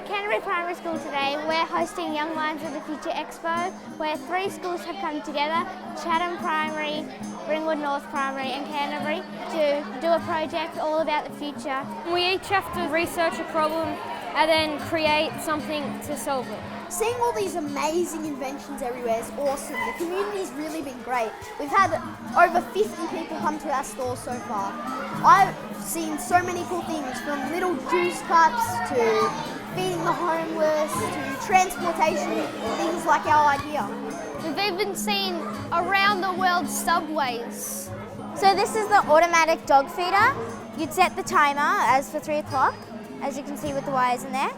At Canterbury Primary School today, we're hosting Young Minds of the Future Expo, where 3 schools have come together, Chatham Primary, Ringwood North Primary and Canterbury, to do a project all about the future. We each have to research a problem and then create something to solve it. Seeing all these amazing inventions everywhere is awesome. The community's really been great. We've had over 50 people come to our store so far. I've seen so many cool things, from little juice cups to feeding the homeless to transportation, things like our idea. We've even seen around the world subways. So this is the automatic dog feeder. You'd set the timer as for 3 o'clock, as you can see with the wires in there.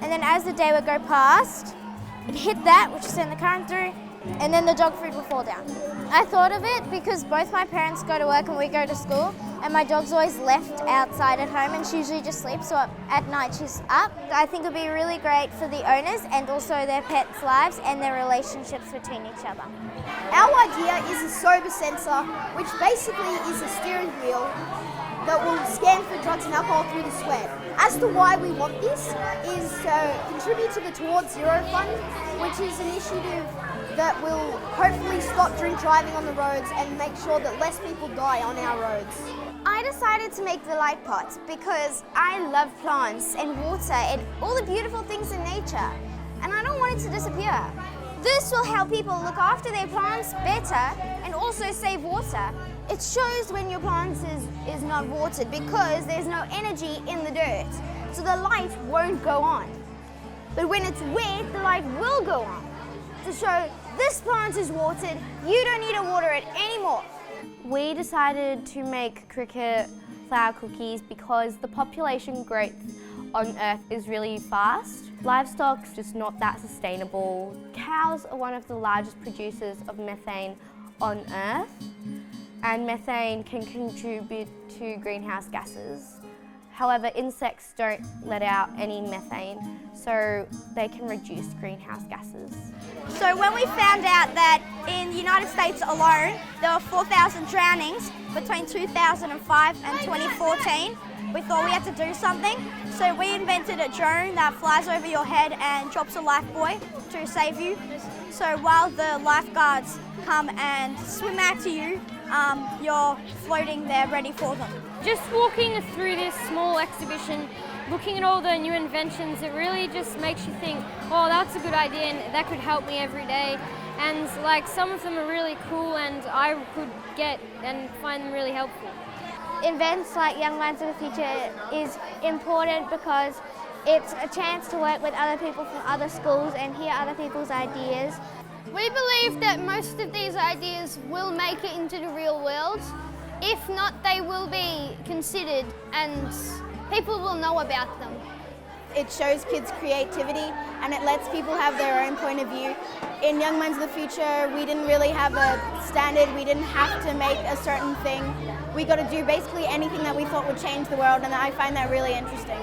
And then as the day would go past, it'd hit that, which would send the current through, and then the dog food will fall down. I thought of it because both my parents go to work and we go to school, and my dog's always left outside at home and she usually just sleeps, so at night she's up. I think it would be really great for the owners and also their pets' lives and their relationships between each other. Our idea is a sober sensor, which basically is a steering wheel that will scan for drugs and alcohol through the sweat. As to why we want this is to contribute to the Towards Zero Fund, which is an initiative that will hopefully stop drink driving on the roads and make sure that less people die on our roads. I decided to make the light pots because I love plants and water and all the beautiful things in nature, and I don't want it to disappear. This will help people look after their plants better and also save water. It shows when your plant is not watered because there's no energy in the dirt, so the light won't go on. But when it's wet, the light will go on to show this plant is watered, you don't need to water it anymore. We decided to make cricket flour cookies because the population growth on Earth is really fast. Livestock's just not that sustainable. Cows are one of the largest producers of methane on Earth, and methane can contribute to greenhouse gases. However, insects don't let out any methane, so they can reduce greenhouse gases. So when we found out that in the United States alone, there were 4,000 drownings between 2005 and 2014, we thought we had to do something. So we invented a drone that flies over your head and drops a life buoy to save you. So while the lifeguards come and swim out to you, you're floating there ready for them. Just walking through this small exhibition, looking at all the new inventions, it really just makes you think, oh, that's a good idea and that could help me every day. And like some of them are really cool and I could get and find them really helpful. Events like Young Minds of the Future is important because it's a chance to work with other people from other schools and hear other people's ideas. We believe that most of these ideas will make it into the real world. If not, they will be considered and people will know about them. It shows kids creativity and it lets people have their own point of view. In Young Minds of the Future, we didn't really have a standard. We didn't have to make a certain thing. We got to do basically anything that we thought would change the world, and I find that really interesting.